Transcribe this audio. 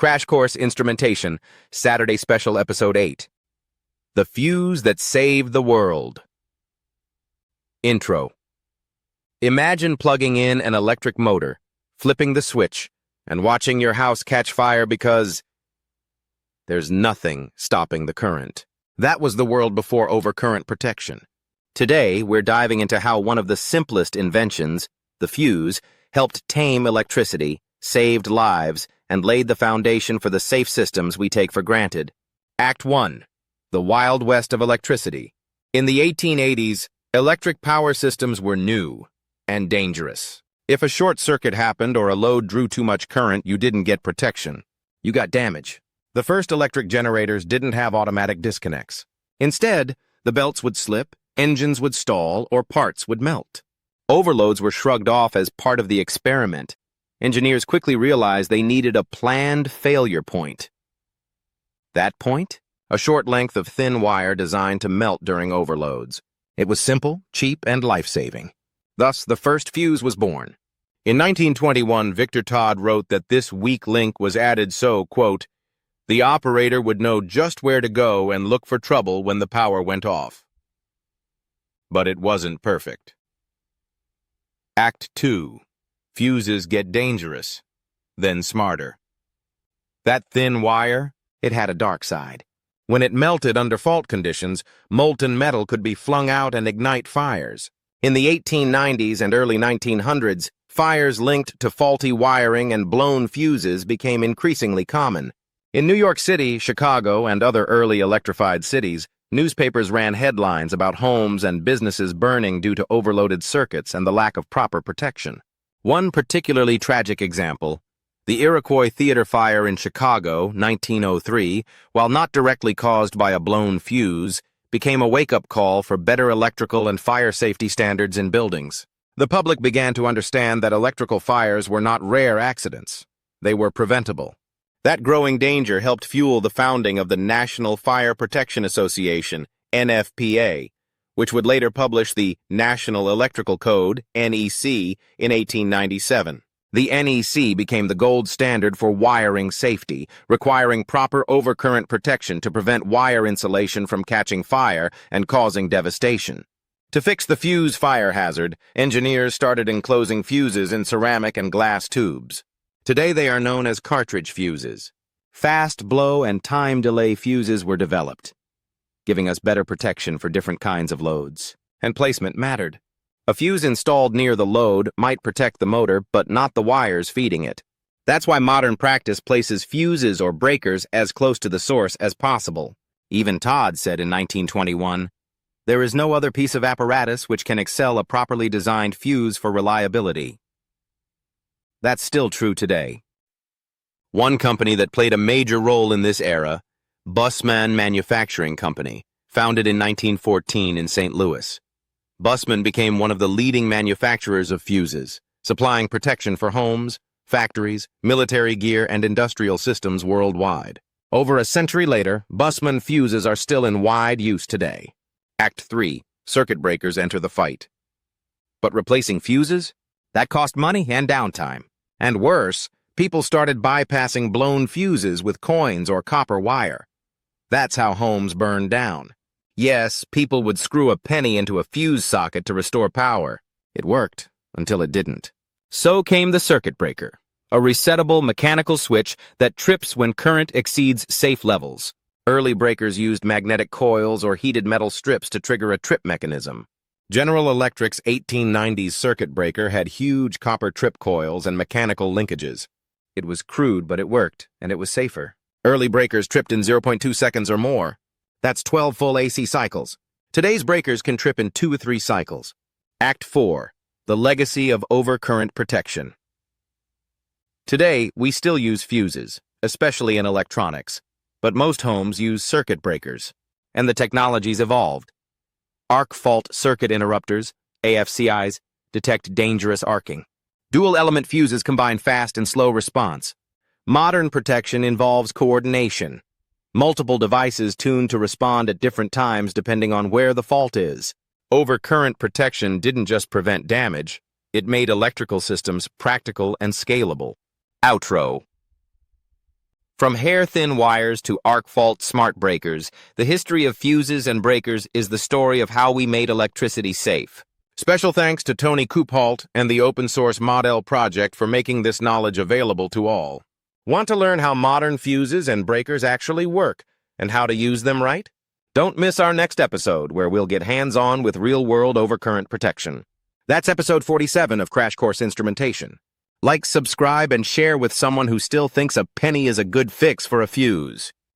Crash Course Instrumentation, Saturday Special Episode 8. The Fuse That Saved the World. Intro. Imagine plugging in an electric motor, flipping the switch, and watching your house catch fire because there's nothing stopping the current. That was the world before overcurrent protection. Today, we're diving into how one of the simplest inventions, the fuse, helped tame electricity, saved lives, and laid the foundation for the safe systems we take for granted. Act 1. The Wild West of Electricity. In the 1880s, electric power systems were new and dangerous. If a short circuit happened or a load drew too much current, you didn't get protection. You got damage. The first electric generators didn't have automatic disconnects. Instead, the belts would slip, engines would stall, or parts would melt. Overloads were shrugged off as part of the experiment. Engineers quickly realized they needed a planned failure point. That point? A short length of thin wire designed to melt during overloads. It was simple, cheap, and life-saving. Thus, the first fuse was born. In 1921, Victor Todd wrote that this weak link was added so, quote, the operator would know just where to go and look for trouble when the power went off. But it wasn't perfect. Act 2. Fuses get dangerous, then smarter. That thin wire, it had a dark side. When it melted under fault conditions, molten metal could be flung out and ignite fires. In the 1890s and early 1900s, fires linked to faulty wiring and blown fuses became increasingly common. In New York City, Chicago, and other early electrified cities, newspapers ran headlines about homes and businesses burning due to overloaded circuits and the lack of proper protection. One particularly tragic example, the Iroquois Theater fire in Chicago, 1903, while not directly caused by a blown fuse, became a wake-up call for better electrical and fire safety standards in buildings. The public began to understand that electrical fires were not rare accidents. They were preventable. That growing danger helped fuel the founding of the National Fire Protection Association, NFPA, which would later publish the National Electrical Code, NEC, in 1897. The NEC became the gold standard for wiring safety, requiring proper overcurrent protection to prevent wire insulation from catching fire and causing devastation. To fix the fuse fire hazard, engineers started enclosing fuses in ceramic and glass tubes. Today they are known as cartridge fuses. Fast blow and time delay fuses were developed, giving us better protection for different kinds of loads. And placement mattered. A fuse installed near the load might protect the motor, but not the wires feeding it. That's why modern practice places fuses or breakers as close to the source as possible. Even Todd said in 1921, "There is no other piece of apparatus which can excel a properly designed fuse for reliability." That's still true today. One company that played a major role in this era, Bussmann Manufacturing Company, founded in 1914 in St. Louis. Bussmann became one of the leading manufacturers of fuses, supplying protection for homes, factories, military gear, and industrial systems worldwide. Over a century later, Bussmann fuses are still in wide use today. Act 3. Circuit breakers enter the fight. But replacing fuses? That cost money and downtime. And worse, people started bypassing blown fuses with coins or copper wire. That's how homes burned down. Yes, people would screw a penny into a fuse socket to restore power. It worked, until it didn't. So came the circuit breaker, a resettable mechanical switch that trips when current exceeds safe levels. Early breakers used magnetic coils or heated metal strips to trigger a trip mechanism. General Electric's 1890s circuit breaker had huge copper trip coils and mechanical linkages. It was crude, but it worked, and it was safer. Early breakers tripped in 0.2 seconds or more. That's 12 full AC cycles. Today's breakers can trip in 2 or 3 cycles. Act 4. The Legacy of Overcurrent Protection. Today, we still use fuses, especially in electronics, but most homes use circuit breakers, and the technology's evolved. Arc fault circuit interrupters, AFCIs, detect dangerous arcing. Dual-element fuses combine fast and slow response. Modern protection involves coordination. Multiple devices tuned to respond at different times depending on where the fault is. Overcurrent protection didn't just prevent damage, it made electrical systems practical and scalable. Outro. From hair-thin wires to arc-fault smart breakers, the history of fuses and breakers is the story of how we made electricity safe. Special thanks to Tony Koopholt and the open-source Model project for making this knowledge available to all. Want to learn how modern fuses and breakers actually work and how to use them right? Don't miss our next episode where we'll get hands-on with real-world overcurrent protection. That's episode 47 of Crash Course Instrumentation. Like, subscribe, and share with someone who still thinks a penny is a good fix for a fuse.